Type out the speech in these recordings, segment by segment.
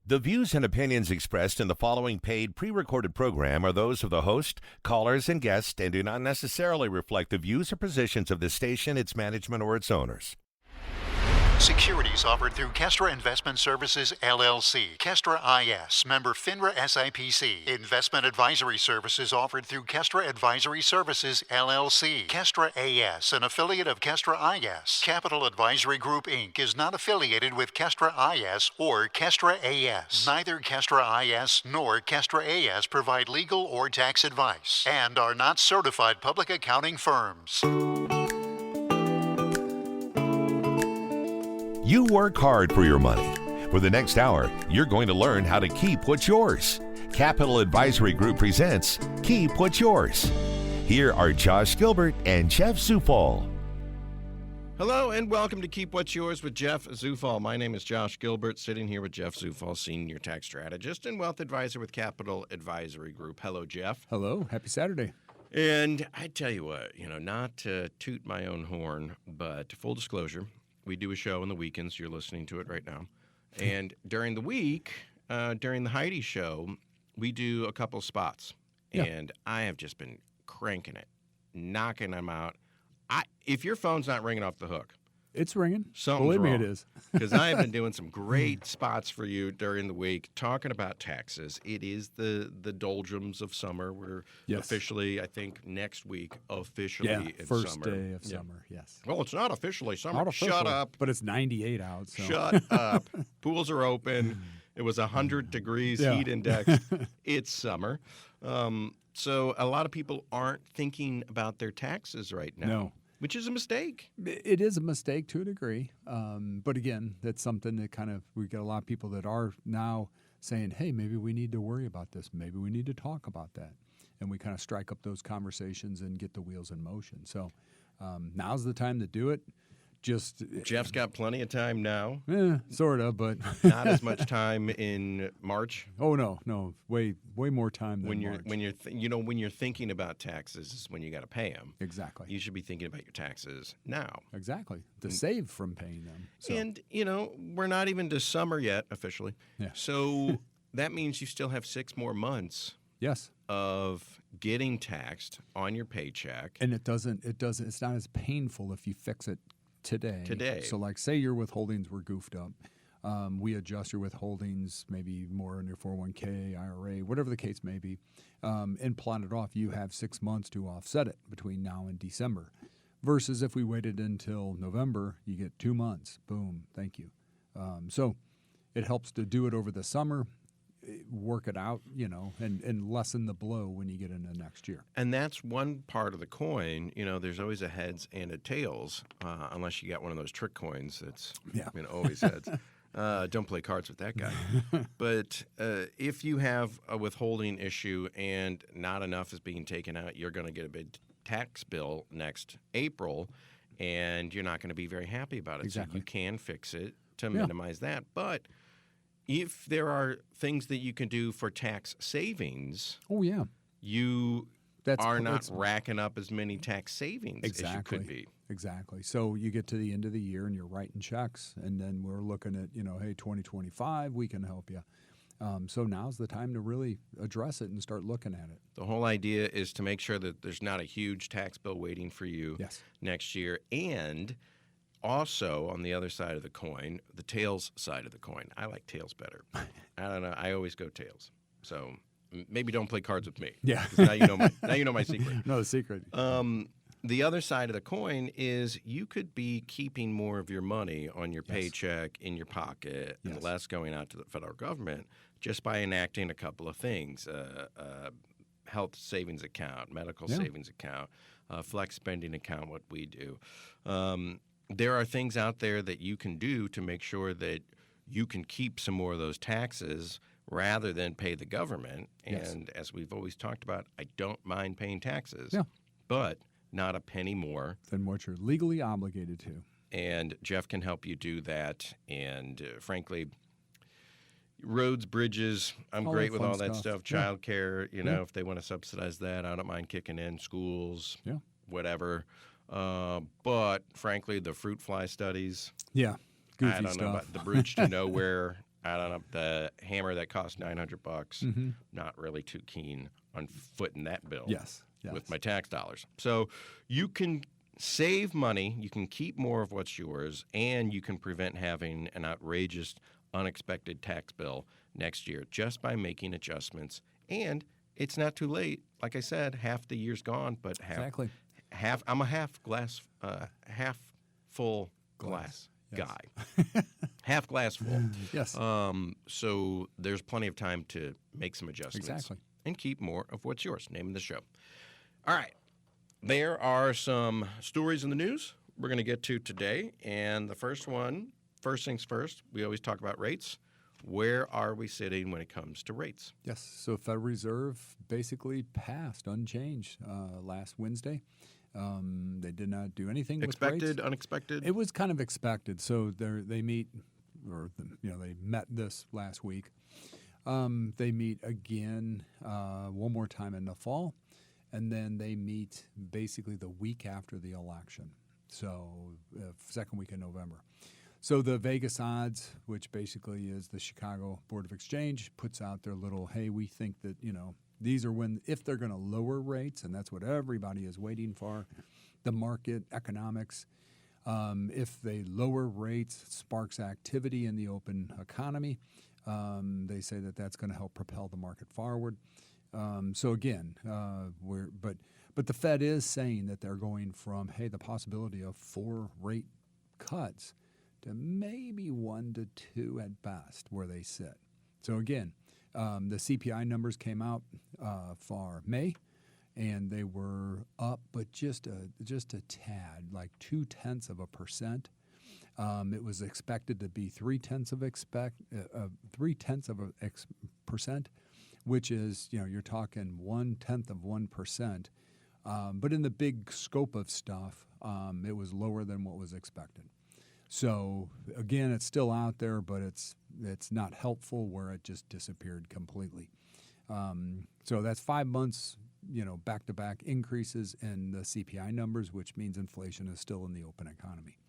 The views and opinions expressed in the following paid pre-recorded program are those of the host, callers, and guests and do not necessarily reflect the views or positions of the station, its management, or its owners. Securities offered through Kestra Investment Services, LLC. Kestra IS, member FINRA SIPC. Investment advisory services offered through Kestra Advisory Services, LLC. Kestra AS, an affiliate of Kestra IS. Capital Advisory Group, Inc. is not affiliated with Kestra IS or Kestra AS. Neither Kestra IS nor Kestra AS provide legal or tax advice and are not certified public accounting firms. You work hard for your money. For the next hour, you're going to learn how to keep what's yours. Capital Advisory Group presents Keep What's Yours. Here are Josh Gilbert and Jeff Zufall. Hello and welcome to Keep What's Yours with Jeff Zufall. My name is Josh Gilbert, sitting here with Jeff Zufall, Senior Tax Strategist and Wealth Advisor with Capital Advisory Group. Hello, Jeff. Hello. Happy Saturday. And I tell you what, not to toot my own horn, but full disclosure, we do a show on the weekends. You're listening to it right now. And during the week, during the Heidi show, we do a couple spots. Yeah. And I have just been cranking it, knocking them out. If your phone's not ringing off the hook, it's ringing. Something's Believe me, wrong. it is. Because I have been doing some great spots for you during the week, talking about taxes. It is the doldrums of summer. We're officially, I think, next week, officially in first summer. day of summer, yes. Well, it's not officially summer. Not official, Shut up. But it's 98 out. So. Shut up. Pools are open. It was 100 degrees, heat index. It's summer. So a lot of people aren't thinking about their taxes right now. No. Which is a mistake. It is a mistake to a degree. But again, that's something that we get a lot of people that are now saying, hey, maybe we need to worry about this. Maybe we need to talk about that. And we kind of strike up those conversations and get the wheels in motion. So now's the time to do it. Jeff's got plenty of time now. Sort of, but not as much time in March. Oh no, way more time than March. When you're thinking about taxes is when you got to pay them. Exactly. You should be thinking about your taxes now. Exactly. To save from paying them. So. And we're not even to summer yet officially. Yeah. So that means you still have 6 more months. Yes. Of getting taxed on your paycheck. And it's not as painful if you fix it today. So like say your withholdings were goofed up. We adjust your withholdings maybe more in your 401k, IRA, whatever the case may be, and plot it off. You have 6 months to offset it between now and December. Versus if we waited until November, you get 2 months. Boom. Thank you. So it helps to do it over the summer, work it out, and lessen the blow when you get into next year. And that's one part of the coin. There's always a heads and a tails, unless you got one of those trick coins that's always heads. Don't play cards with that guy. But if you have a withholding issue and not enough is being taken out, you're going to get a big tax bill next April, and you're not going to be very happy about it. Exactly. So you can fix it to minimize that. But if there are things that you can do for tax savings, you are not racking up as many tax savings as you could be. Exactly. So you get to the end of the year and you're writing checks, and then we're looking at, hey, 2025, we can help you. So now's the time to really address it and start looking at it. The whole idea is to make sure that there's not a huge tax bill waiting for you next year. And also, on the other side of the coin, the tails side of the coin. I like tails better. I don't know. I always go tails. So maybe don't play cards with me. Yeah. Now you know my secret. No, the secret. The other side of the coin is you could be keeping more of your money on your paycheck in your pocket and less going out to the federal government just by enacting a couple of things. Health savings account, medical savings account, flex spending account, what we do. There are things out there that you can do to make sure that you can keep some more of those taxes rather than pay the government. And as we've always talked about, I don't mind paying taxes, but not a penny more than what you're legally obligated to. And Jeff can help you do that. And frankly, roads, bridges, I'm great with all that stuff. Child care, if they want to subsidize that, I don't mind kicking in. Schools, whatever. But frankly, the fruit fly studies. Goofy I don't stuff. know about the bridge to nowhere. I don't know, the hammer that cost $900. Not really too keen on footing that bill. Yes. With my tax dollars. So you can save money, you can keep more of what's yours, and you can prevent having an outrageous, unexpected tax bill next year just by making adjustments. And it's not too late. Like I said, half the year's gone, but I'm a half full glass guy. Half glass full. Yes. So there's plenty of time to make some adjustments and keep more of what's yours. Name of the show. All right. There are some stories in the news we're going to get to today. And the first things first, we always talk about rates. Where are we sitting when it comes to rates? Yes. So Federal Reserve basically passed unchanged last Wednesday. They did not do anything with rates. Expected, unexpected? It was kind of expected. So they meet, they met this last week. They meet again one more time in the fall, and then they meet basically the week after the election, so second week in November. So the Vegas odds, which basically is the Chicago Board of Exchange, puts out their little, hey, we think that, these are if they're going to lower rates, and that's what everybody is waiting for, the market, economics. If they lower rates, it sparks activity in the open economy. They say that that's going to help propel the market forward. So again, but the Fed is saying that they're going from, hey, the possibility of 4 rate cuts to maybe 1 to 2 at best where they sit. So again, the CPI numbers came out for May, and they were up, but just a tad, like 0.2%. It was expected to be 0.3%, which is you're talking 0.1%. But in the big scope of stuff, it was lower than what was expected. So again, it's still out there, but it's not helpful where it just disappeared completely. So that's 5 months, back-to-back increases in the CPI numbers, which means inflation is still in the open economy.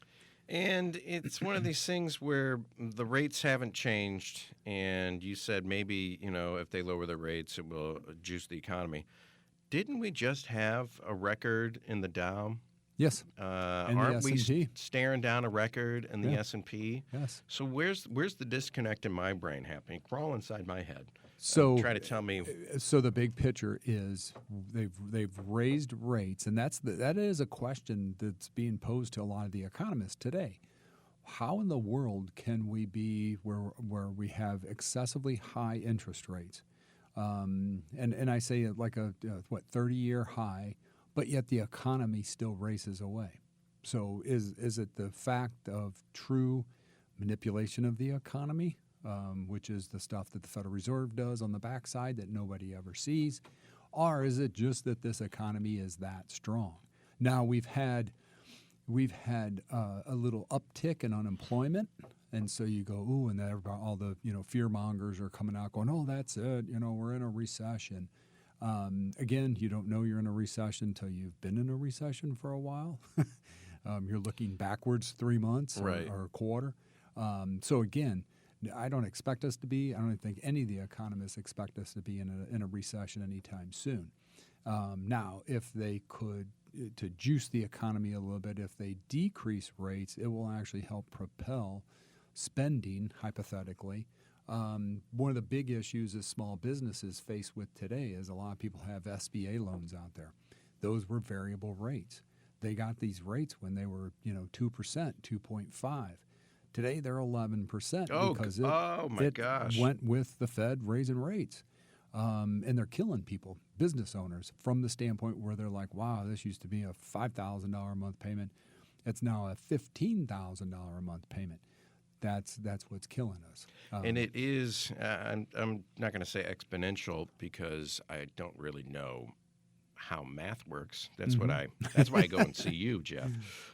And it's one of these things where the rates haven't changed, and you said maybe, if they lower the rates, it will juice the economy. Didn't we just have a record in the Dow? Yes. Aren't we staring down a record in the S&P? Yes. So where's the disconnect in my brain happening? Crawl inside my head. So try to tell me. So the big picture is they've raised rates, and that is a question that's being posed to a lot of the economists today. How in the world can we be where we have excessively high interest rates, and I say it like a 30-year high, but yet the economy still races away. So is it the fact of true manipulation of the economy? Which is the stuff that the Federal Reserve does on the backside that nobody ever sees, or is it just that this economy is that strong? Now we've had a little uptick in unemployment, and so you go, ooh, and all the fear mongers are coming out going, oh, that's it, we're in a recession. Again, you don't know you're in a recession until you've been in a recession for a while. You're looking backwards 3 months or a quarter. So again, I don't think any of the economists expect us to be in a recession anytime soon. Now, if they could, to juice the economy a little bit, if they decrease rates, it will actually help propel spending, hypothetically. One of the big issues that small businesses face with today is a lot of people have SBA loans out there. Those were variable rates. They got these rates when they were, 2%, 2.5. Today they're 11% because it went with the Fed raising rates. And they're killing people, business owners, from the standpoint where they're like, wow, this used to be a $5,000 a month payment. It's now a $15,000 a month payment. That's what's killing us. And it is, I'm not going to say exponential because I don't really know how math works. That's that's why I go and see you, Jeff.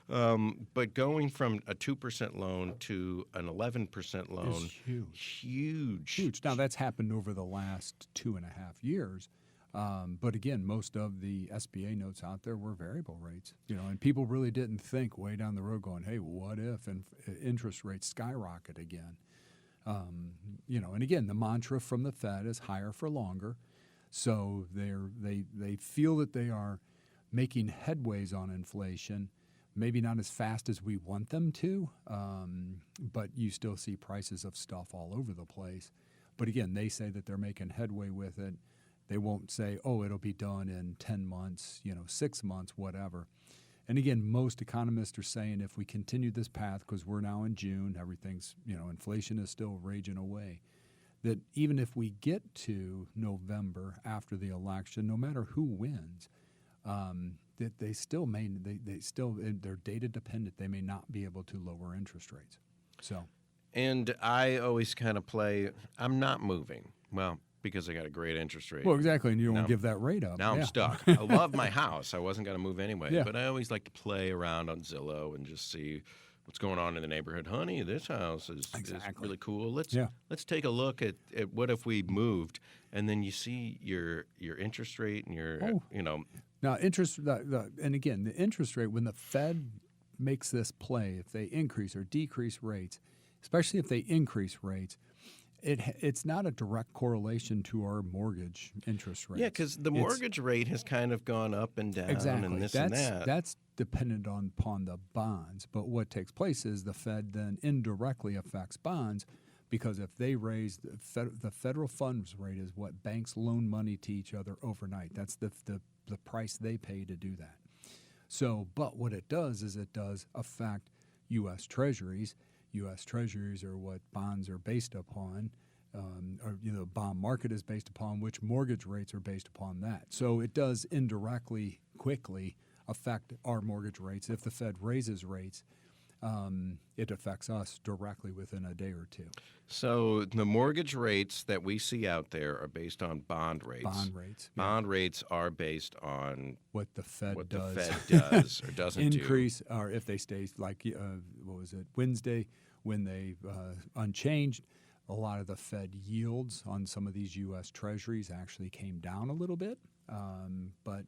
But going from a 2% loan to an 11% loan is huge. Now that's happened over the last 2.5 years. But again, most of the SBA notes out there were variable rates, and people really didn't think way down the road going, hey, what if interest rates skyrocket again? And again, the mantra from the Fed is higher for longer. So they feel that they are making headways on inflation, maybe not as fast as we want them to, but you still see prices of stuff all over the place. But again, they say that they're making headway with it. They won't say, oh, it'll be done in 10 months, 6 months, whatever. And again, most economists are saying if we continue this path, because we're now in June, everything's, inflation is still raging away, that even if we get to November after the election, no matter who wins, that they still they're data dependent. They may not be able to lower interest rates. So, and I always kind of play, I'm not moving. Well, because I got a great interest rate. Well, exactly, and you don't want to give that rate up. Now I'm stuck. I love my house. I wasn't going to move anyway, but I always like to play around on Zillow and just see what's going on in the neighborhood. Honey, this house is really cool. Let's take a look at what if we moved, and then you see your interest rate and your Now interest and again the interest rate when the Fed makes this play, if they increase or decrease rates, especially if they increase rates, it's not a direct correlation to our mortgage interest rates. Yeah, because the mortgage rate has kind of gone up and down and this and that. That's dependent upon the bonds. But what takes place is the Fed then indirectly affects bonds because if they raise the federal funds rate is what banks loan money to each other overnight. That's the price they pay to do that. So, but what it does is it does affect U.S. Treasuries. U.S. Treasuries are what bonds are based upon, or the bond market is based upon, which mortgage rates are based upon that. So it does indirectly, quickly affect our mortgage rates. If the Fed raises rates, it affects us directly within a day or two. So the mortgage rates that we see out there are based on bond rates. Bond rates. Bond rates are based on what the Fed does. The Fed does or doesn't increase, or if they stay like Wednesday when they unchanged. A lot of the Fed yields on some of these U.S. Treasuries actually came down a little bit, but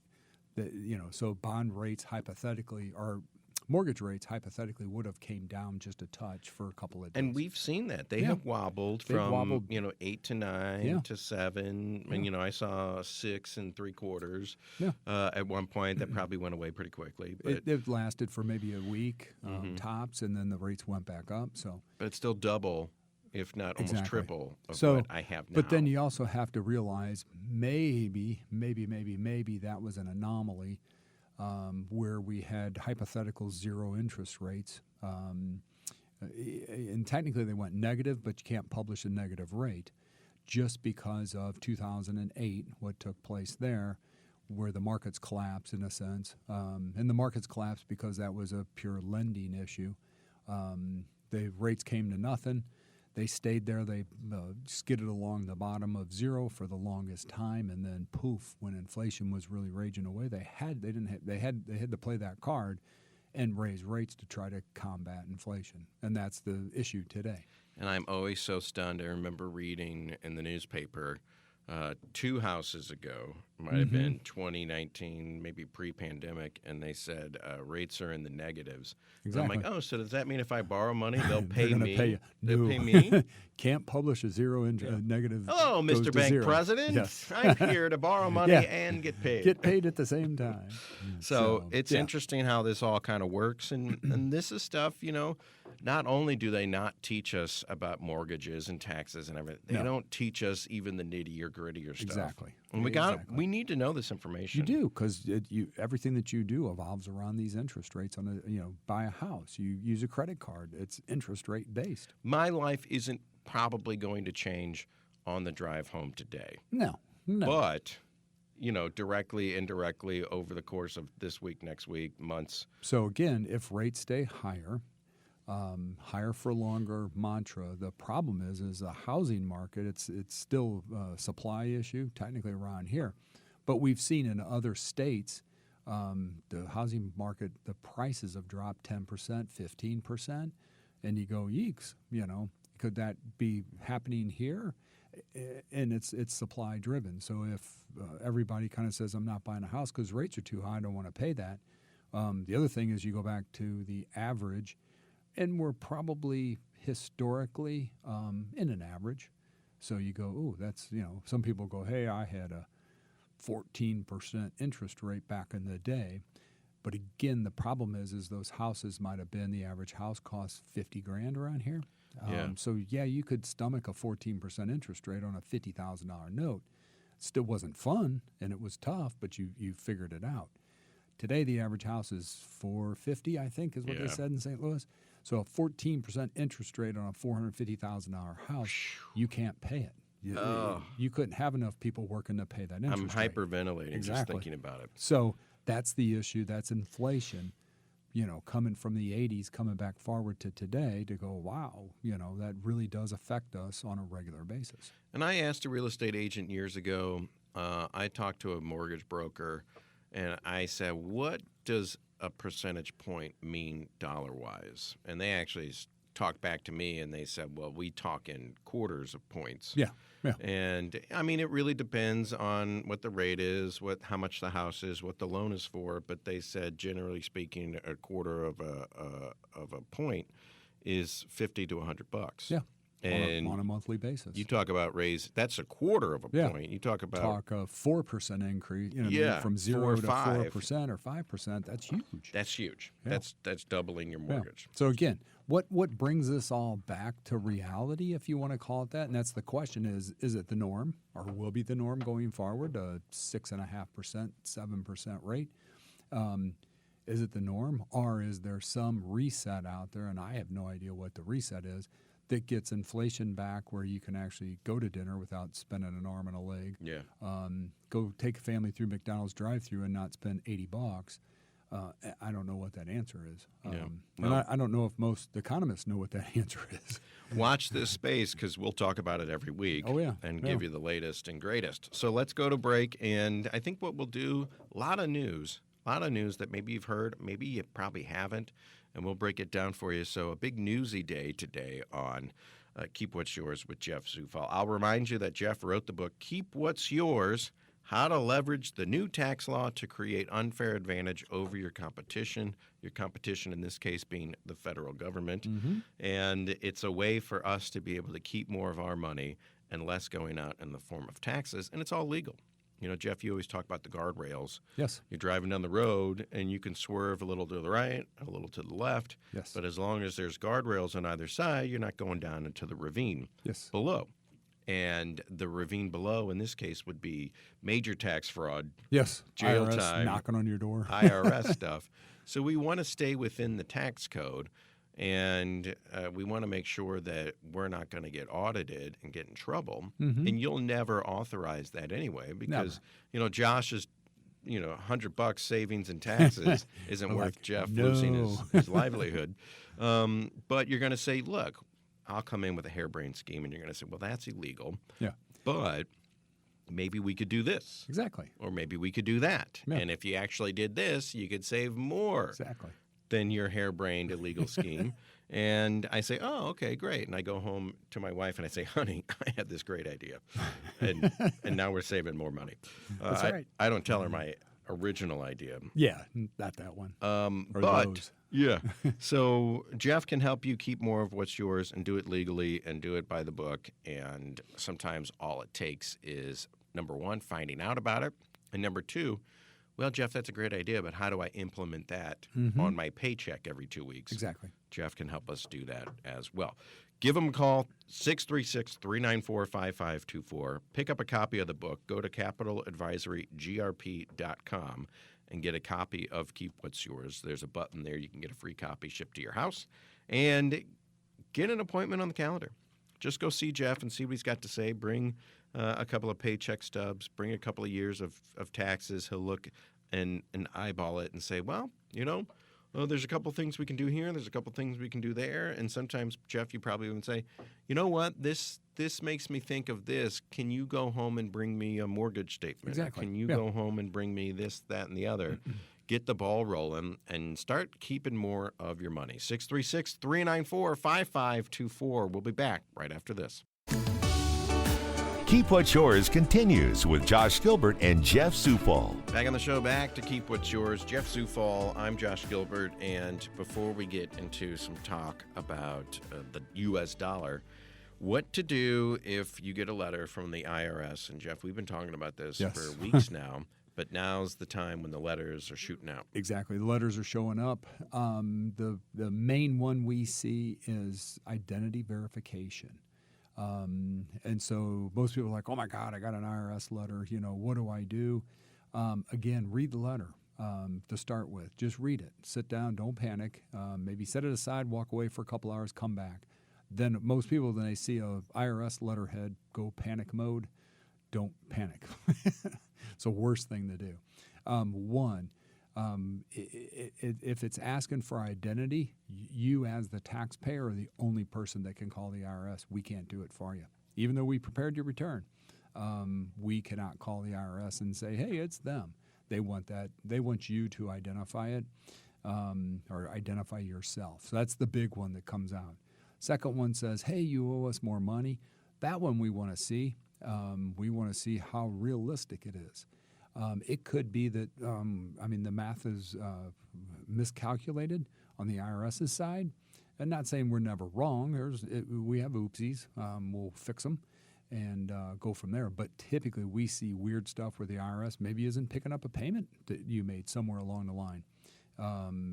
so bond rates hypothetically or mortgage rates hypothetically would have came down just a touch for a couple of days. And we've seen that. They have wobbled from 8 to 9 to 7. Yeah. And, I saw 6 3/4 at one point. That probably went away pretty quickly. But it lasted for maybe a week tops, and then the rates went back up. So, but it's still double, if not almost triple of what I have now. But then you also have to realize maybe that was an anomaly. Where we had hypothetical zero interest rates. And technically they went negative, but you can't publish a negative rate just because of 2008, what took place there, where the markets collapsed in a sense. And the markets collapsed because that was a pure lending issue. The rates came to nothing. They stayed there. They skidded along the bottom of zero for the longest time, and then poof, when inflation was really raging away, they had to play that card and raise rates to try to combat inflation, and that's the issue today. And I'm always so stunned. I remember reading in the newspaper 2 houses ago, might have been 2019, maybe pre-pandemic, and they said rates are in the negatives. Exactly. And I'm like, so does that mean if I borrow money, they'll pay me? Pay you. They'll pay me? Can't publish a negative. Hello, Mr. Bank President. Yes. I'm here to borrow money and get paid. Get paid at the same time. So it's interesting how this all kind of works. And this is stuff, not only do they not teach us about mortgages and taxes and everything, they don't teach us even the nittier grittier stuff. Exactly. And we need to know this information. You do, because everything that you do evolves around these interest rates. Buy a house, you use a credit card, it's interest rate based. My life isn't probably going to change on the drive home today. No. But, directly, indirectly, over the course of this week, next week, months. So again, if rates stay higher, higher for longer mantra. The problem is the housing market. It's still a supply issue technically around here, but we've seen in other states the housing market, the prices have dropped 10%, 15%, and you go, yeeks, could that be happening here? And it's supply driven. So if everybody kind of says, I'm not buying a house because rates are too high, I don't want to pay that. The other thing is you go back to the average. And we're probably historically in an average. So you go, oh, that's, some people go, hey, I had a 14% interest rate back in the day. But again, the problem is those houses might have been, the average house costs $50,000 around here. So yeah, you could stomach a 14% interest rate on a $50,000 note. It still wasn't fun and it was tough, but you figured it out. Today, the average house is $450,000, I think, is what they said in St. Louis. So a 14% interest rate on a $450,000 house, you can't pay it. You couldn't have enough people working to pay that interest rate. I'm hyperventilating just thinking about it. So that's the issue. That's inflation, coming from the 80s, coming back forward to today to go, wow, that really does affect us on a regular basis. And I asked a real estate agent years ago, I talked to a mortgage broker, and I said, what does a percentage point mean dollar-wise? And they actually talked back to me, and they said, well, we talk in quarters of points. Yeah. And, I mean, it really depends on what the rate is, how much the house is, what the loan is for. But they said, generally speaking, a quarter of a point is $50 to $100. Yeah. And on a monthly basis. You talk about raise, that's a quarter of a point. You talk about a 4% increase, from 0 to 4% or 5%. That's huge. That's huge. Yeah. That's doubling your mortgage. Yeah. So again, what brings this all back to reality, if you want to call it that? And that's the question: is it the norm, or will be the norm going forward? A 6.5%, 7% rate. Is it the norm, or is there some reset out there? And I have no idea what the reset is, that gets inflation back where you can actually go to dinner without spending an arm and a leg. Yeah. Go take a family through McDonald's drive-thru and not spend $80. I don't know what that answer is. And I don't know if most economists know what that answer is. Watch this space, because we'll talk about it every week. And give you the latest and greatest. So let's go to break. And I think what we'll do, a lot of news that maybe you've heard, maybe you probably haven't. And we'll break it down for you. So a big newsy day today on Keep What's Yours with Jeff Zufall. I'll remind you that Jeff wrote the book, Keep What's Yours, How to Leverage the New Tax Law to Create Unfair Advantage Over Your Competition. Your competition in this case being the federal government. Mm-hmm. And it's a way for us to be able to keep more of our money and less going out in the form of taxes. And it's all legal. Jeff, you always talk about the guardrails. Yes. You're driving down the road, and you can swerve a little to the right, a little to the left. Yes. But as long as there's guardrails on either side, you're not going down into the ravine below. And the ravine below, in this case, would be major tax fraud. Yes. Jail IRS time. Knocking on your door. IRS stuff. So we want to stay within the tax code. And we want to make sure that we're not going to get audited and get in trouble. Mm-hmm. And you'll never authorize that anyway, because, Josh's, $100 savings in taxes isn't worth Jeff losing his livelihood. But you're going to say, look, I'll come in with a harebrained scheme, and you're going to say, well, that's illegal. Yeah. But maybe we could do this. Exactly. Or maybe we could do that. Yeah. And if you actually did this, you could save more. Exactly. Than your harebrained illegal scheme. And I say, oh, okay, great. And I go home to my wife and I say, honey, I had this great idea. And now we're saving more money. That's right. I don't tell her my original idea. Yeah, not that one. Or those. Yeah. So Jeff can help you keep more of what's yours and do it legally and do it by the book. And sometimes all it takes is, number one, finding out about it. And number two, well, Jeff, that's a great idea, but how do I implement that on my paycheck every 2 weeks? Exactly. Jeff can help us do that as well. Give him a call, 636-394-5524. Pick up a copy of the book. Go to CapitalAdvisoryGrp.com and get a copy of Keep What's Yours. There's a button there. You can get a free copy shipped to your house. And get an appointment on the calendar. Just go see Jeff and see what he's got to say. Bring a couple of paycheck stubs. Bring a couple of years of taxes. He'll look and eyeball it and say, well, there's a couple things we can do here. There's a couple things we can do there. And sometimes, Jeff, you probably even say, you know what, this makes me think of this. Can you go home and bring me a mortgage statement? Exactly. Can you go home and bring me this, that, and the other? Get the ball rolling and start keeping more of your money. 636-394-5524. We'll be back right after this. Keep What's Yours continues with Josh Gilbert and Jeff Zufall. Back on the show, back to Keep What's Yours. Jeff Zufall, I'm Josh Gilbert, and before we get into some talk about the U.S. dollar, what to do if you get a letter from the IRS. And Jeff, we've been talking about this for weeks now, but now's the time when the letters are shooting out. Exactly. The letters are showing up. The main one we see is identity verification. And so most people are like, oh, my God, I got an IRS letter. What do I do? Again, read the letter to start with. Just read it. Sit down. Don't panic. Maybe set it aside, walk away for a couple hours, come back. Then most people, when they see a IRS letterhead, go panic mode. Don't panic. It's the worst thing to do. If it's asking for identity, you as the taxpayer are the only person that can call the IRS. We can't do it for you. Even though we prepared your return, we cannot call the IRS and say, hey, it's them. They want that. They want you to identify it or identify yourself. So that's the big one that comes out. Second one says, hey, you owe us more money. That one we want to see. We want to see how realistic it is. It could be that, the math is miscalculated on the IRS's side. I'm not saying we're never wrong. We have oopsies. We'll fix them and go from there. But typically we see weird stuff where the IRS maybe isn't picking up a payment that you made somewhere along the line.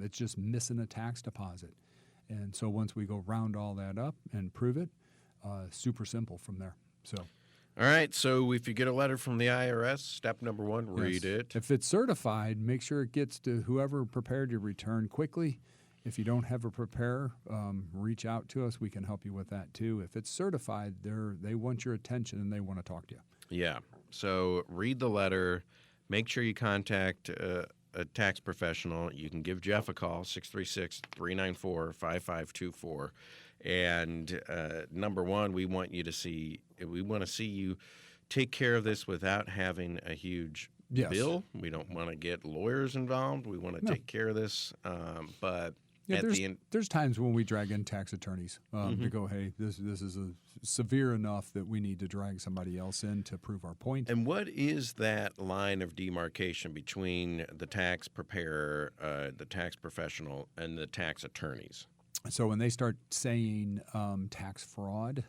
It's just missing a tax deposit. And so once we go round all that up and prove it, super simple from there. So. All right, so if you get a letter from the IRS, step number one, read it. If it's certified, make sure it gets to whoever prepared your return quickly. If you don't have a preparer, reach out to us. We can help you with that too. If it's certified, they want your attention and they want to talk to you. Yeah, so read the letter. Make sure you contact a tax professional. You can give Jeff a call, 636-394-5524. And number one, we want to see you take care of this without having a huge bill. We don't want to get lawyers involved. We want to take care of this. But at the end, there's times when we drag in tax attorneys to go, hey, this is severe enough that we need to drag somebody else in to prove our point. And what is that line of demarcation between the tax preparer, the tax professional, and the tax attorneys? So when they start saying tax fraud,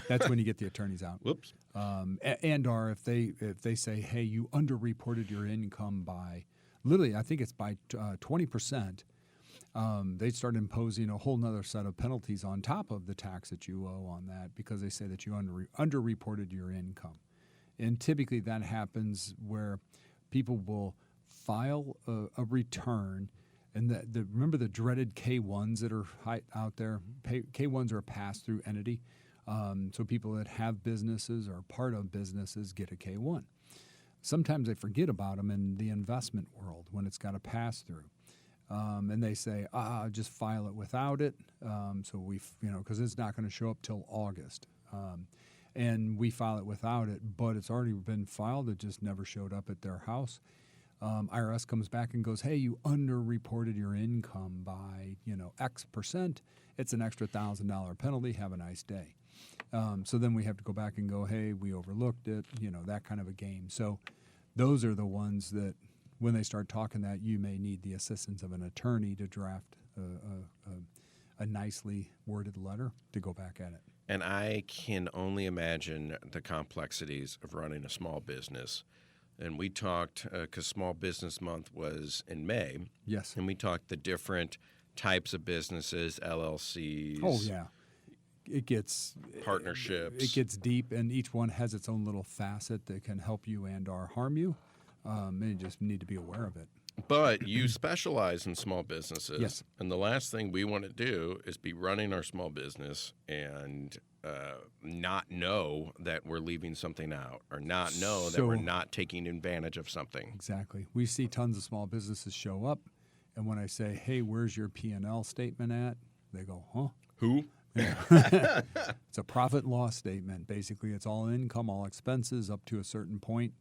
that's when you get the attorneys out. Whoops. Or if they say, hey, you underreported your income by, literally, I think it's by 20%, they start imposing a whole nother set of penalties on top of the tax that you owe on that because they say that you underreported your income. And typically that happens where people will file a return. And remember the dreaded K-1s that are out there? K-1s are a pass-through entity. So people that have businesses or part of businesses get a K-1. Sometimes they forget about them in the investment world when it's got a pass-through. And they say, just file it without it. So because it's not going to show up till August. And we file it without it, but it's already been filed. It just never showed up at their house. IRS comes back and goes, hey, you underreported your income by, X percent. It's an extra $1,000 penalty. Have a nice day. So then we have to go back and go, hey, we overlooked it, that kind of a game. So those are the ones that when they start talking that, you may need the assistance of an attorney to draft a nicely worded letter to go back at it. And I can only imagine the complexities of running a small business. And we talked, because Small Business Month was in May. Yes. And we talked the different types of businesses, LLCs. Oh, yeah. It gets partnerships. It gets deep, and each one has its own little facet that can help you and or harm you. And you just need to be aware of it. But you specialize in small businesses. Yes. And the last thing we want to do is be running our small business and not know that we're leaving something out or not know that we're not taking advantage of something. Exactly. We see tons of small businesses show up, and when I say, hey, where's your P&L statement at? They go, huh? Who? Yeah. It's a profit and loss statement. Basically, it's all income, all expenses up to a certain point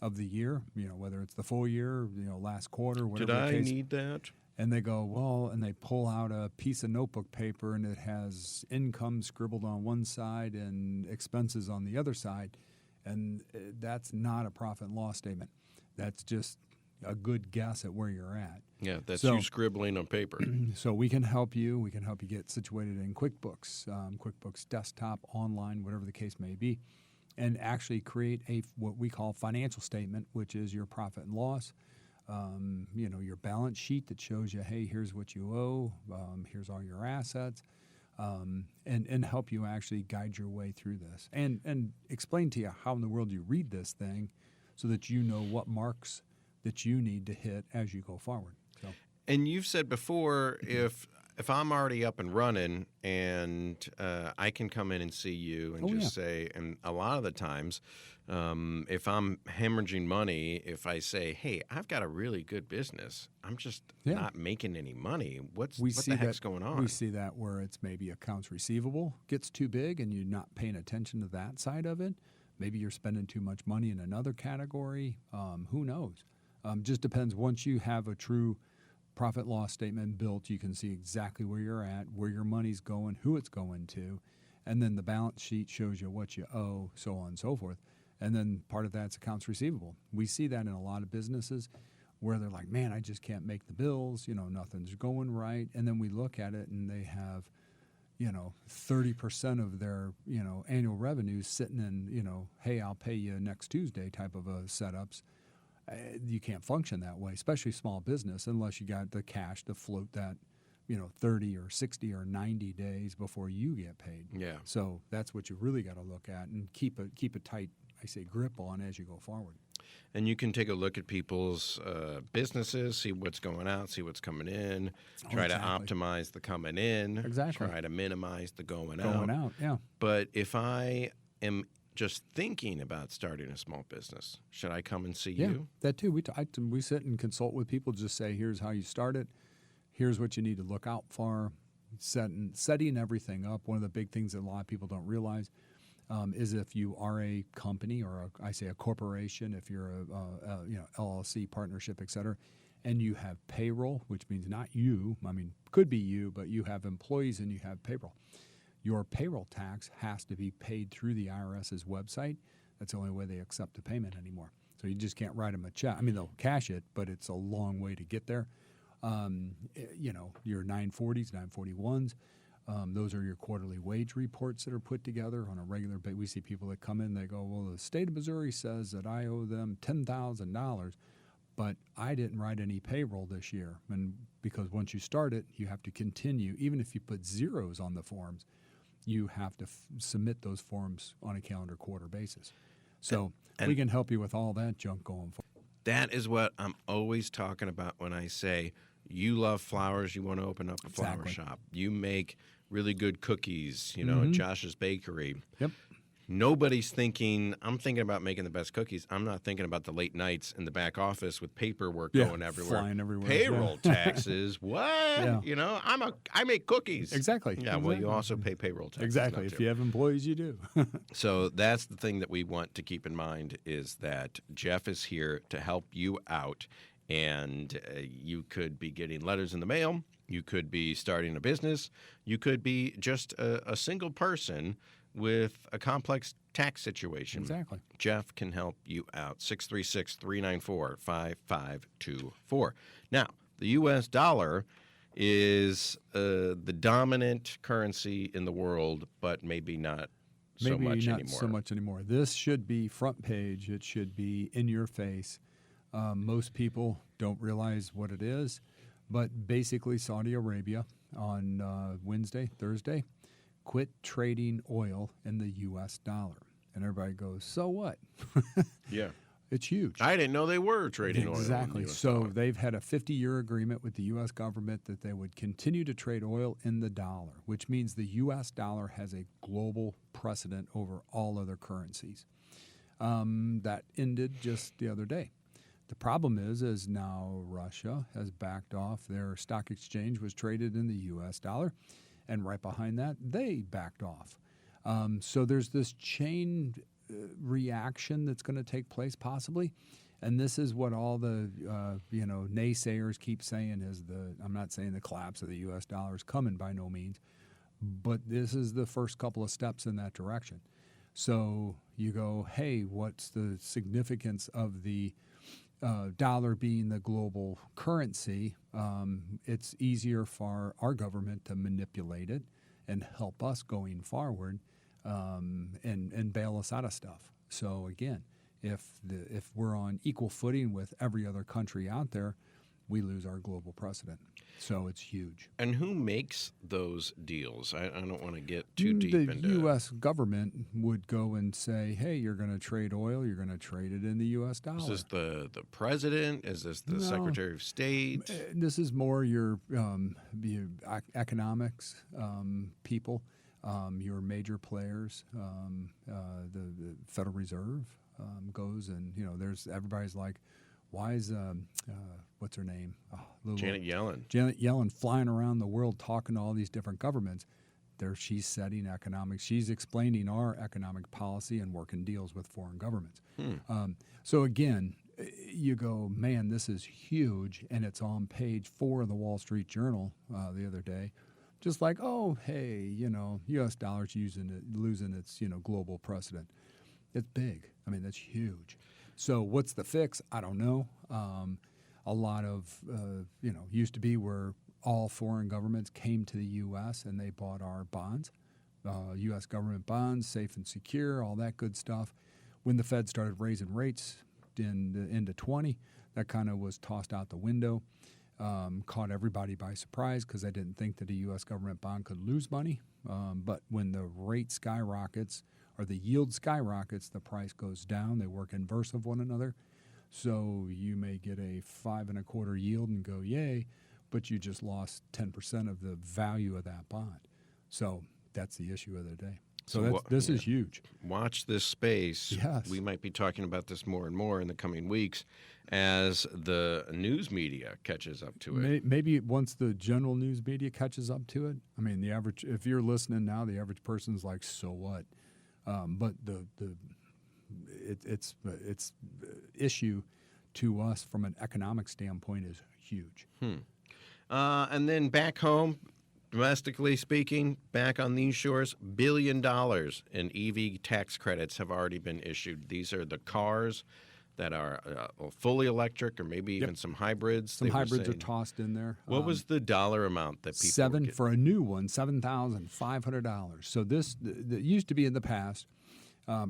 of the year, whether it's the full year, last quarter, whatever Did the I case. need that? And they go, well, and they pull out a piece of notebook paper and it has income scribbled on one side and expenses on the other side. And that's not a profit and loss statement. That's just a good guess at where you're at. Yeah, that's you scribbling on paper. So we can help you. We can help you get situated in QuickBooks, QuickBooks Desktop, online, whatever the case may be, and actually create what we call financial statement, which is your profit and loss. Your balance sheet that shows you, hey, here's what you owe, here's all your assets, and help you actually guide your way through this. And explain to you how in the world you read this thing so that you know what marks that you need to hit as you go forward. So. And you've said before, if I'm already up and running and I can come in and see you and say, and a lot of the times, if I'm hemorrhaging money, if I say, hey, I've got a really good business, I'm just not making any money. What the heck's going on? We see that where it's maybe accounts receivable gets too big and you're not paying attention to that side of it. Maybe you're spending too much money in another category. Who knows? Just depends. Once you have a true profit loss statement built, you can see exactly where you're at, where your money's going, who it's going to, and then the balance sheet shows you what you owe, so on and so forth. And then part of that's accounts receivable. We see that in a lot of businesses where they're like, man, I just can't make the bills, nothing's going right. And then we look at it and they have, 30% of their, annual revenues sitting in, hey, I'll pay you next Tuesday type of setups. You can't function that way, especially small business, unless you got the cash to float that, 30 or 60 or 90 days before you get paid. Yeah. So that's what you really got to look at and keep a tight, grip on as you go forward. And you can take a look at people's businesses, see what's going out, see what's coming in, try to optimize the coming in, try to minimize the going out. Going out, yeah. But if I am just thinking about starting a small business, should I come and see you? That too. We sit and consult with people, just say, here's how you start it. Here's what you need to look out for. Setting everything up. One of the big things that a lot of people don't realize is if you are a company or a corporation, if you're a LLC, partnership, et cetera, and you have payroll, which means not you, could be you, but you have employees and you have payroll. Your payroll tax has to be paid through the IRS's website. That's the only way they accept the payment anymore. So you just can't write them a check. They'll cash it, but it's a long way to get there. Your 940s, 941s, those are your quarterly wage reports that are put together on a regular basis. We see people that come in, they go, well, the state of Missouri says that I owe them $10,000, but I didn't write any payroll this year. And because once you start it, you have to continue. Even if you put zeros on the forms, you have to submit those forms on a calendar quarter basis. So we can help you with all that junk going forward. That is what I'm always talking about when I say you love flowers, you want to open up a flower shop. You make really good cookies, at Josh's Bakery. Yep. Nobody's thinking, I'm thinking about making the best cookies. I'm not thinking about the late nights in the back office with paperwork going everywhere. Flying everywhere. Payroll taxes, what? Yeah. I make cookies. Exactly. Yeah, well, you also pay payroll taxes. Exactly. If you have employees, you do. So that's the thing that we want to keep in mind is that Jeff is here to help you out. And you could be getting letters in the mail. You could be starting a business. You could be just a single person with a complex tax situation. Exactly. Jeff can help you out. 636-394-5524. Now, the U.S. dollar is the dominant currency in the world, but maybe not so much anymore. This should be front page. It should be in your face. Most people don't realize what it is, but basically Saudi Arabia on Thursday, quit trading oil in the U.S. dollar. And everybody goes, so what? Yeah. It's huge. I didn't know they were trading oil. Exactly. So they've had a 50-year agreement with the U.S. government that they would continue to trade oil in the dollar, which means the U.S. dollar has a global precedent over all other currencies. That ended just the other day. The problem is now Russia has backed off. Their stock exchange was traded in the U.S. dollar, and right behind that, they backed off. So there's this chain reaction that's going to take place possibly, And this is what all the naysayers keep saying is I'm not saying the collapse of the U.S. dollar is coming by no means, but this is the first couple of steps in that direction. So you go, hey, what's the significance of the dollar being the global currency? It's easier for our government to manipulate it and help us going forward and bail us out of stuff. So again, if we're on equal footing with every other country out there, we lose our global precedent. So it's huge. And who makes those deals? I don't want to get too deep the into The U.S. government would go and say, hey, you're going to trade oil, you're going to trade it in the U.S. dollar. Is this the president? Is this the Secretary of State? This is more your economics people, your major players. The Federal Reserve goes and, there's everybody's like, why is what's her name? Janet Yellen. Janet Yellen flying around the world talking to all these different governments. She's setting economics. She's explaining our economic policy and working deals with foreign governments. So again, you go, man, this is huge, and it's on page 4 of the Wall Street Journal the other day. Just like, oh, hey, U.S. dollar's losing its global precedent. It's big. I mean, that's huge. So what's the fix? I don't know. A lot of, used to be where all foreign governments came to the U.S. and they bought our bonds, U.S. government bonds, safe and secure, all that good stuff. When the Fed started raising rates into 20, that kind of was tossed out the window, caught everybody by surprise because they didn't think that a U.S. government bond could lose money. But when the rate skyrockets or the yield skyrockets, the price goes down. They work inverse of one another. So you may get a 5.25 yield and go, yay, but you just lost 10% of the value of that bond. So that's the issue of the day. So this is huge. Watch this space. Yes. We might be talking about this more and more in the coming weeks as the news media catches up to it. Maybe once the general news media catches up to it. I mean, the average, if you're listening now, the average person's like, so what? But its issue to us from an economic standpoint is huge. And then back home, domestically speaking, back on these shores, $1 billion in EV tax credits have already been issued. These are the cars that are fully electric or maybe even some hybrids. Some hybrids are tossed in there. What was the dollar amount that people for a new one, $7,500. So this used to be in the past,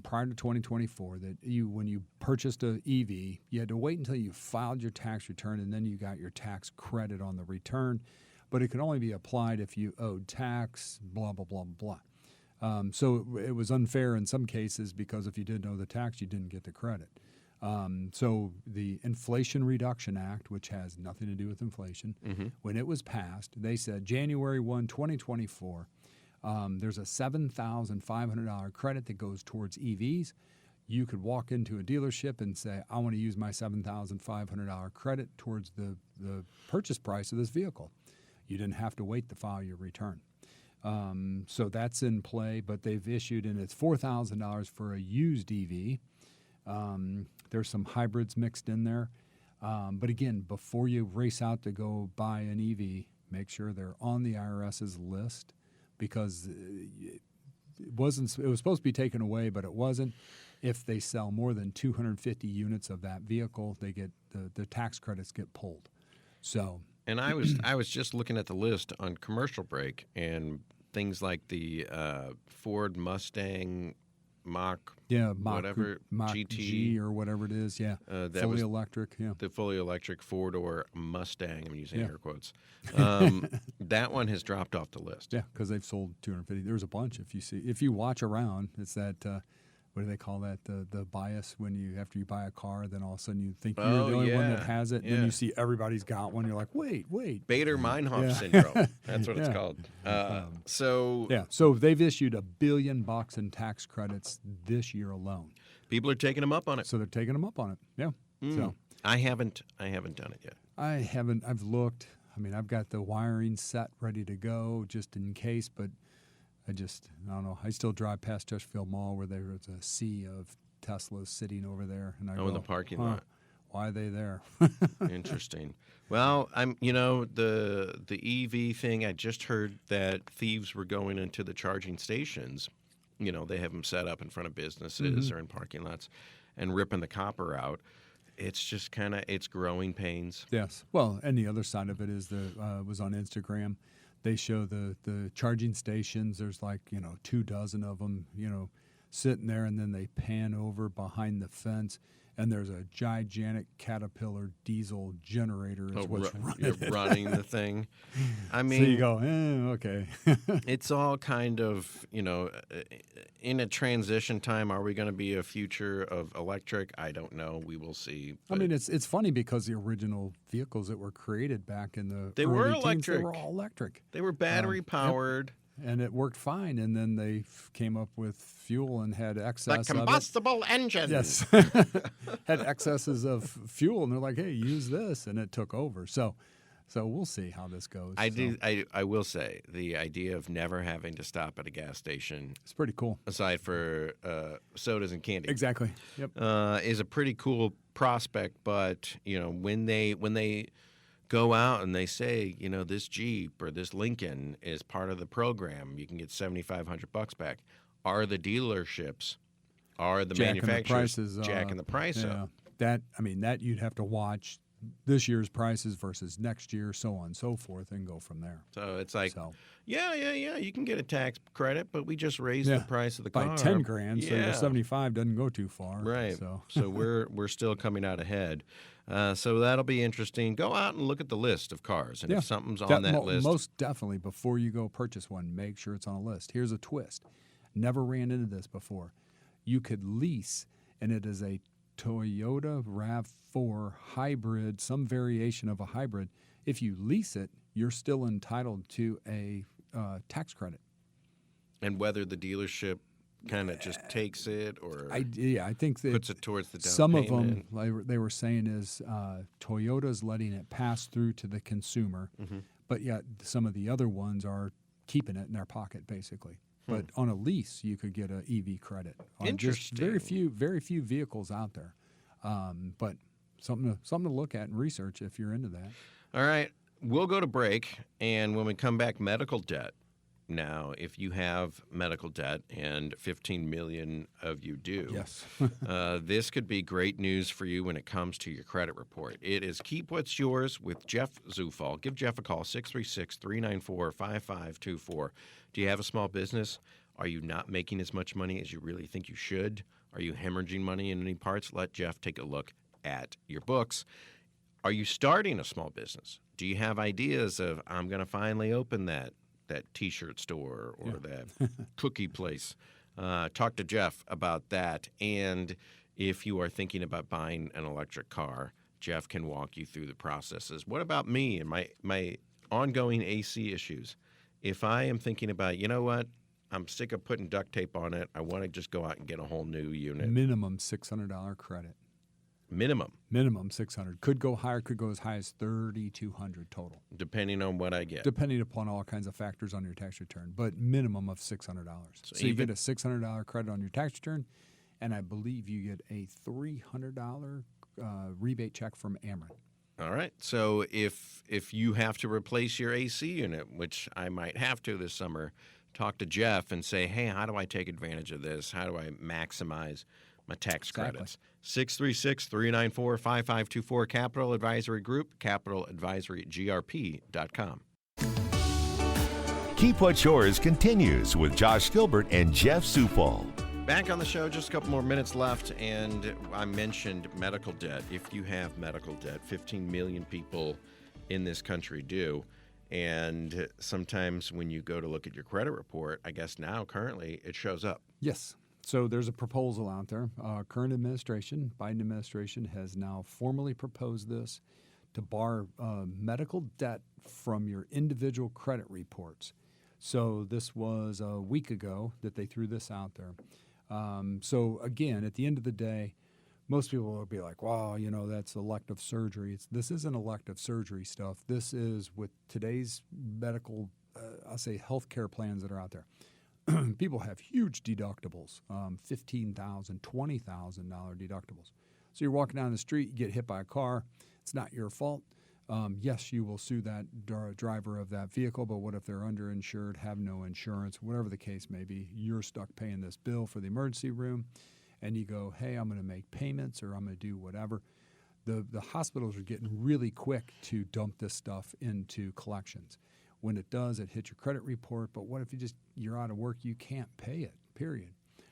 prior to 2024, that when you purchased an EV, you had to wait until you filed your tax return and then you got your tax credit on the return. But it could only be applied if you owed tax, blah, blah, blah, blah. So it was unfair in some cases because if you didn't owe the tax, you didn't get the credit. So the Inflation Reduction Act, which has nothing to do with inflation, when it was passed, they said January 1, 2024, there's a $7,500 credit that goes towards EVs. You could walk into a dealership and say, I want to use my $7,500 credit towards the purchase price of this vehicle. You didn't have to wait to file your return. So that's in play, but they've issued, and it's $4,000 for a used EV. There's some hybrids mixed in there. But again, before you race out to go buy an EV, make sure they're on the IRS's list because it was supposed to be taken away, but it wasn't. If they sell more than 250 units of that vehicle, they get the tax credits get pulled. So. And I was just looking at the list on Commercial Break, and things like the Ford Mustang Mach, whatever, Mach GT G or whatever it is, fully electric, the fully electric Ford or Mustang. I'm using air quotes. That one has dropped off the list. Yeah, because they've sold 250. There's a bunch. If you watch around, it's that. What do they call that? The bias when after you buy a car, then all of a sudden you think you're the only one that has it, and then you see everybody's got one. You're like, wait. Bader-Meinhof syndrome. That's what it's called. So they've issued $1 billion in tax credits this year alone. People are taking them up on it. So they're taking them up on it. Yeah. So I haven't done it yet. I haven't. I've looked. I mean, I've got the wiring set ready to go just in case, but I don't know. I still drive past Chesterfield Mall where there's a sea of Teslas sitting over there. And I go, in the parking lot. why are they there? Interesting. Well, the EV thing, I just heard that thieves were going into the charging stations. They have them set up in front of businesses or in parking lots and ripping the copper out. It's just it's growing pains. Yes. Well, and the other side of it is was on Instagram. They show the charging stations. There's 24 of them, sitting there, and then they pan over behind the fence, and there's a gigantic Caterpillar diesel generator is what's running the thing. I mean, so you go, okay. It's all kind of, in a transition time. Are we going to be a future of electric? I don't know. We will see. I mean, it's funny because the original vehicles that were created back in the they early were teens, electric. They were all electric. They were battery powered. Yep. And it worked fine, and then they came up with fuel and had excess the combustible engine. Yes, had excesses of fuel, and they're like, "Hey, use this," and it took over. So we'll see how this goes. I will say the idea of never having to stop at a gas station, it's pretty cool. Aside for sodas and candy, exactly. Yep, is a pretty cool prospect. But when they go out and they say, this Jeep or this Lincoln is part of the program, you can get $7,500 back. Are the dealerships, are the manufacturers jacking the price up? That you'd have to watch this year's prices versus next year, so on and so forth, and go from there. So it's like, yeah, you can get a tax credit, but we just raised the price of the car by $10,000, so your 75 doesn't go too far. Right. So we're still coming out ahead. So that'll be interesting. Go out and look at the list of cars, and if something's on that list, most definitely before you go purchase one, make sure it's on a list. Here's a twist: never ran into this before. You could lease, and it is a Toyota RAV4 hybrid, some variation of a hybrid. If you lease it, you're still entitled to a tax credit. And whether the dealership kind of just takes it, or I think that puts it towards the down some payment. of them, they were saying, is Toyota's letting it pass through to the consumer, but yet some of the other ones are keeping it in their pocket, basically. But on a lease, you could get an EV credit. Interesting. Just very few vehicles out there, but something to look at and research if you're into that. All right, we'll go to break, and when we come back, medical debt. Now, if you have medical debt, and 15 million of you do, yes, this could be great news for you when it comes to your credit report. It is Keep What's Yours with Jeff Zufall. Give Jeff a call, 636-394-5524. Do you have a small business? Are you not making as much money as you really think you should? Are you hemorrhaging money in any parts? Let Jeff take a look at your books. Are you starting a small business? Do you have ideas of, I'm going to finally open that T-shirt store or that cookie place? Talk to Jeff about that. And if you are thinking about buying an electric car, Jeff can walk you through the processes. What about me and my ongoing AC issues? If I am thinking about, you know what, I'm sick of putting duct tape on it, I want to just go out and get a whole new unit. Minimum $600 credit. Minimum $600. Could go higher, could go as high as $3,200 total. Depending on what I get. Depending upon all kinds of factors on your tax return, but minimum of $600. So you get a $600 credit on your tax return, and I believe you get a $300 rebate check from Ameren. All right. So if you have to replace your AC unit, which I might have to this summer, talk to Jeff and say, hey, how do I take advantage of this? How do I maximize my tax credits? 636-394-5524, Capital Advisory Group, CapitalAdvisoryGrp.com. Keep What's Yours continues with Josh Gilbert and Jeff Zufall. Back on the show, just a couple more minutes left, and I mentioned medical debt. If you have medical debt, 15 million people in this country do, and sometimes when you go to look at your credit report, I guess now currently it shows up. Yes. So there's a proposal out there. Current administration, Biden administration, has now formally proposed this to bar medical debt from your individual credit reports. So this was a week ago that they threw this out there. So again, at the end of the day, most people will be like, wow, that's elective surgery. This isn't elective surgery stuff. This is with today's medical, I'll say healthcare plans that are out there. People have huge deductibles, $15,000, $20,000 deductibles. So you're walking down the street, you get hit by a car. It's not your fault. Yes, you will sue that driver of that vehicle, but what if they're underinsured, have no insurance, whatever the case may be? You're stuck paying this bill for the emergency room, and you go, hey, I'm going to make payments or I'm going to do whatever. The hospitals are getting really quick to dump this stuff into collections. When it does, it hits your credit report, but what if you're out of work, you can't pay it, period.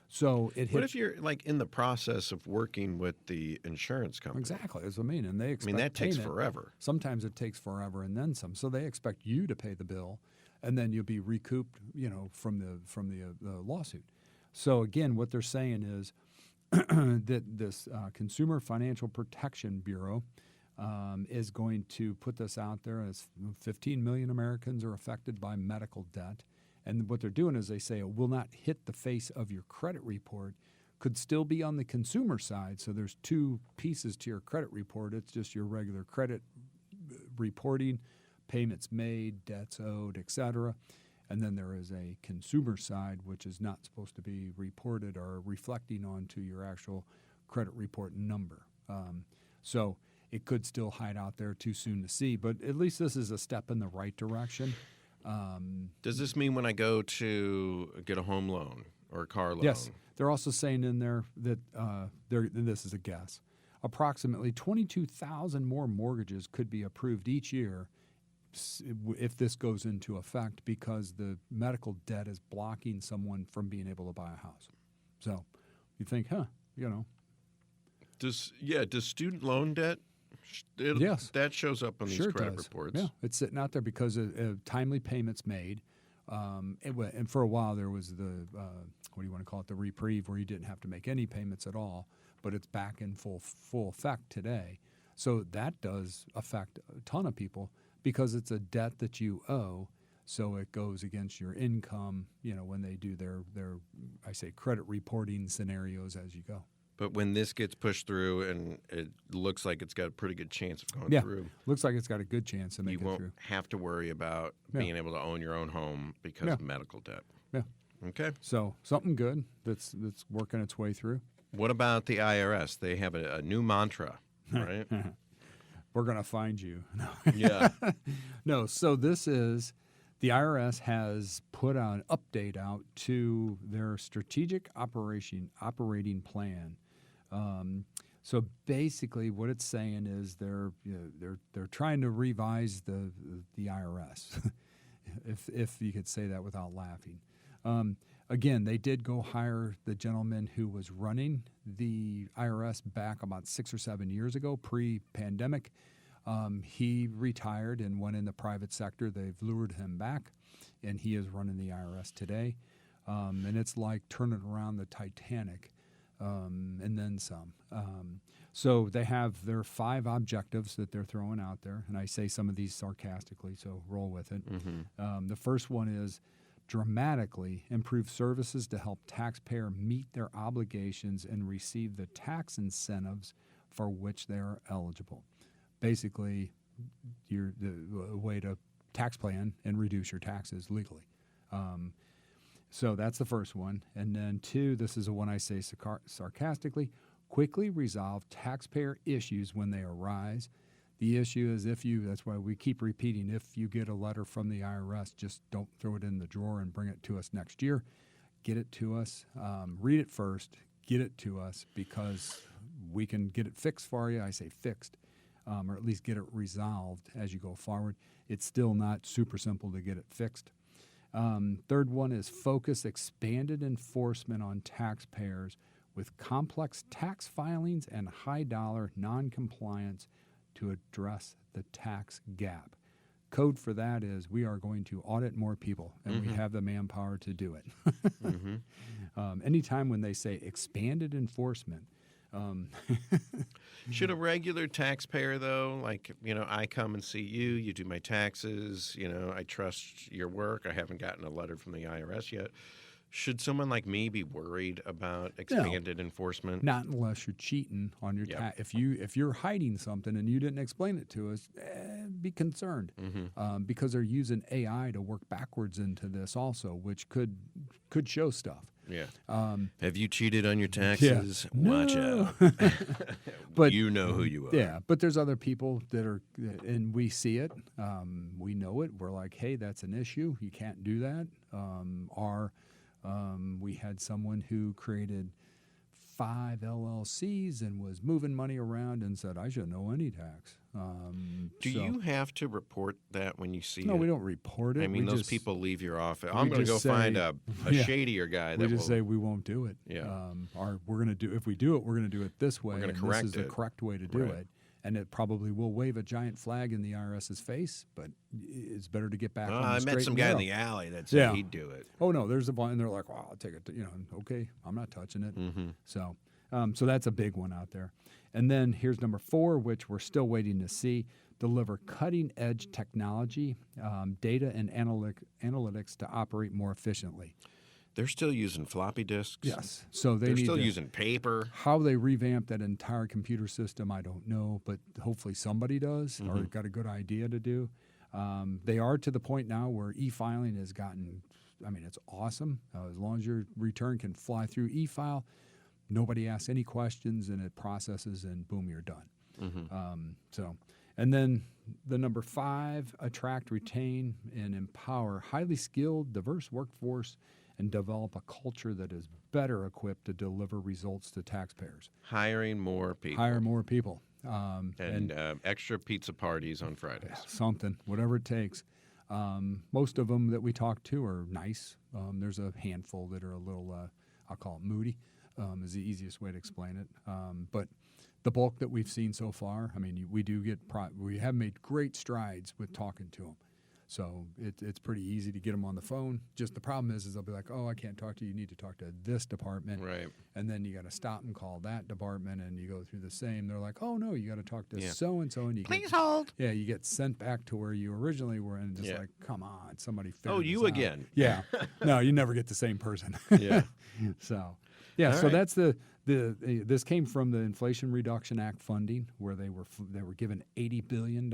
So it hits. What if you're like in the process of working with the insurance company? Exactly, that's what I mean. And they expect that takes payment. forever. Sometimes it takes forever and then some. So they expect you to pay the bill, and then you'll be recouped, from the lawsuit. So again, what they're saying is that this Consumer Financial Protection Bureau is going to put this out there as 15 million Americans are affected by medical debt. And what they're doing is they say it will not hit the face of your credit report, could still be on the consumer side. So there's two pieces to your credit report. It's just your regular credit reporting, payments made, debts owed, et cetera. And then there is a consumer side, which is not supposed to be reported or reflecting onto your actual credit report number. So it could still hide out there, too soon to see. But at least this is a step in the right direction. Does this mean when I go to get a home loan or a car loan? Yes. They're also saying in there that, this is a guess, approximately 22,000 more mortgages could be approved each year if this goes into effect because the medical debt is blocking someone from being able to buy a house. So you think, Does student loan debt? Yes. That shows up on these credit reports. Yeah, it's sitting out there because of timely payments made. And for a while there was the, the reprieve where you didn't have to make any payments at all, but it's back in full effect today. So that does affect a ton of people because it's a debt that you owe. So it goes against your income, when they do their credit reporting scenarios as you go. But when this gets pushed through and it looks like it's got a pretty good chance of going through. Looks like it's got a good chance of making it through. You won't have to worry about being able to own your own home because of medical debt. Yeah. Okay. So something good that's working its way through. What about the IRS? They have a new mantra, right? We're going to find you. Yeah. No, so this is the IRS has put an update out to their strategic operating plan. So basically, what it's saying is they're trying to revise the IRS, if you could say that without laughing. Again, they did go hire the gentleman who was running the IRS back about 6 or 7 years ago, pre-pandemic. He retired and went in the private sector. They've lured him back, and he is running the IRS today. And it's like turning around the Titanic. And then some. So they have their 5 objectives that they're throwing out there, and I say some of these sarcastically, so roll with it. Mm-hmm. The first one is dramatically improve services to help taxpayer meet their obligations and receive the tax incentives for which they are eligible. Basically, the way to tax plan and reduce your taxes legally. So that's the first one. And then 2, this is the one I say sarcastically, quickly resolve taxpayer issues when they arise. The issue is that's why we keep repeating, if you get a letter from the IRS, just don't throw it in the drawer and bring it to us next year. Get it to us. Read it first. Get it to us because we can get it fixed for you. I say fixed, or at least get it resolved as you go forward. It's still not super simple to get it fixed. Third one is focus expanded enforcement on taxpayers with complex tax filings and high-dollar non-compliance to address the tax gap. Code for that is we are going to audit more people, and we have the manpower to do it. Anytime when they say expanded enforcement, should a regular taxpayer, though, I come and see you, you do my taxes, I trust your work, I haven't gotten a letter from the IRS yet. Should someone like me be worried about expanded enforcement? Not unless you're cheating on your tax. If you're hiding something and you didn't explain it to us, be concerned because they're using AI to work backwards into this also, which could show stuff. Yeah. Have you cheated on your taxes? Yeah. Watch No. out. But you know who you are. Yeah, but there's other people that are, and we see it. We know it. We're like, hey, that's an issue. You can't do that. We had someone who created 5 LLCs and was moving money around and said, I shouldn't owe any tax. Do you have to report that when you see it? No, we don't report it. I mean, those people leave your office. I'm going to go find a shadier guy. We just say we won't do it. Yeah. We're going to do, if we do it, we're going to do it this way. We're going to and correct this is the correct way to do it. And it probably will wave a giant flag in the IRS's face, but it's better to get back on the I straight met some and guy in narrow. the alley that said he'd do it. Oh, no, there's a bunch, and they're like, well, I'll take it. Okay, I'm not touching it. Mm-hmm. So that's a big one out there. And then here's number 4, which we're still waiting to see. Deliver cutting-edge technology, data, and analytics to operate more efficiently. They're still using floppy disks. Yes. So they're still using paper. How they revamp that entire computer system, I don't know, but hopefully somebody does or got a good idea to do. They are to the point now where e-filing has gotten, it's awesome. As long as your return can fly through e-file, nobody asks any questions and it processes and boom, you're done. And then the number 5, attract, retain, and empower highly skilled, diverse workforce and develop a culture that is better equipped to deliver results to taxpayers. Hiring more people. Hire more people. And extra pizza parties on Fridays. Something, whatever it takes. Most of them that we talk to are nice. There's a handful that are a little, I'll call it moody, is the easiest way to explain it. But the bulk that we've seen so far, we have made great strides with talking to them. So it's pretty easy to get them on the phone. Just the problem is they'll be like, oh, I can't talk to you. You need to talk to this department. Right. And then you got to stop and call that department, and you go through the same. They're like, oh, no, you got to talk to so-and-so. And Please hold. Yeah, you get sent back to where you originally were, and just like, come on, somebody figure this you out. again. Yeah. No, you never get the same person. Yeah. So right. that's this came from the Inflation Reduction Act funding, where they were given $80 billion.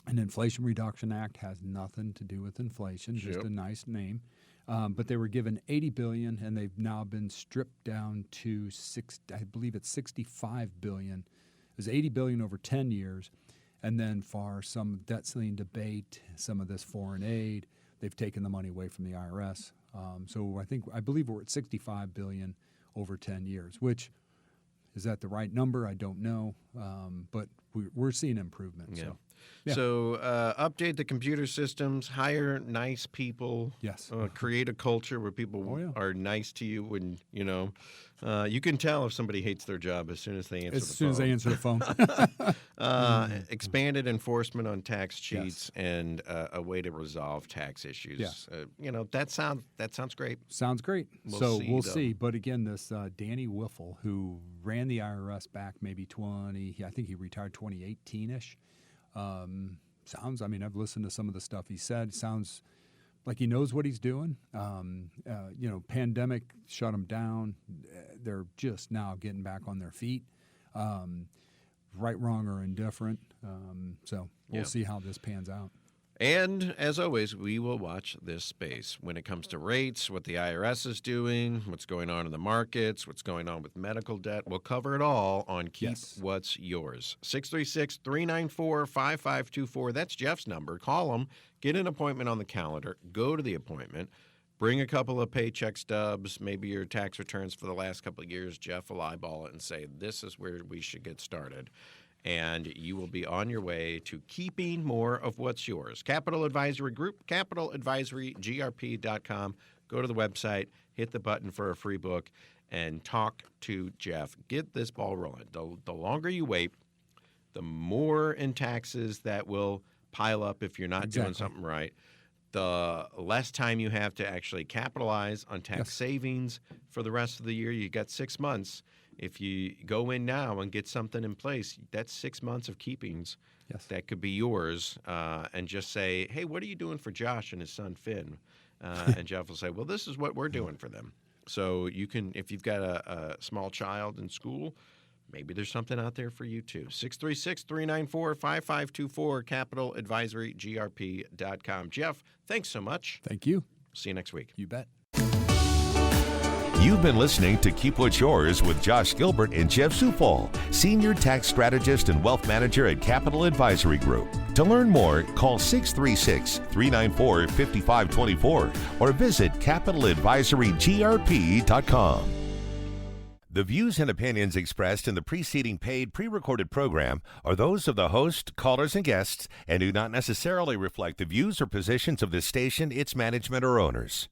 An Inflation Reduction Act has nothing to do with inflation, just a nice name. But they were given $80 billion, and they've now been stripped down to I believe it's $65 billion. It was $80 billion over 10 years. And then for some debt ceiling debate, some of this foreign aid, they've taken the money away from the IRS. So I believe we're at $65 billion over 10 years, which is that the right number? I don't know. But we're seeing improvement. Yeah. So, So update the computer systems, hire nice people. Yes. Create a culture where people are nice to you when, you can tell if somebody hates their job as soon as they answer the phone. As soon as they answer the phone. Expanded enforcement on tax cheats and a way to resolve tax issues. Yeah. That sounds great. Sounds great. We'll see. But again, this Danny Wiffle, who ran the IRS back maybe I think he retired 2018-ish. I've listened to some of the stuff he said. Sounds like he knows what he's doing. Pandemic shut him down. They're just now getting back on their feet. Right, wrong, or indifferent. So we'll see how this pans out. And as always, we will watch this space when it comes to rates, what the IRS is doing, what's going on in the markets, what's going on with medical debt. We'll cover it all on Keep What's Yours. 636-394-5524. That's Jeff's number. Call him. Get an appointment on the calendar. Go to the appointment. Bring a couple of paycheck stubs, maybe your tax returns for the last couple of years. Jeff will eyeball it and say, this is where we should get started. And you will be on your way to keeping more of what's yours. Capital Advisory Group, CapitalAdvisoryGrp.com. Go to the website, hit the button for a free book, and talk to Jeff. Get this ball rolling. The longer you wait, the more in taxes that will pile up if you're not doing something right. The less time you have to actually capitalize on tax savings for the rest of the year. You got 6 months. If you go in now and get something in place, that's 6 months of keepings that could be yours. And just say, hey, what are you doing for Josh and his son Finn? And Jeff will say, well, this is what we're doing for them. So you can, if you've got a small child in school, maybe there's something out there for you too. 636-394-5524, CapitalAdvisoryGrp.com. Jeff, thanks so much. Thank you. See you next week. You bet. You've been listening to Keep What's Yours with Josh Gilbert and Jeff Zufall, Senior Tax Strategist and Wealth Manager at Capital Advisory Group. To learn more, call 636-394-5524 or visit CapitalAdvisoryGrp.com. The views and opinions expressed in the preceding paid pre-recorded program are those of the host, callers, and guests and do not necessarily reflect the views or positions of this station, its management, or owners.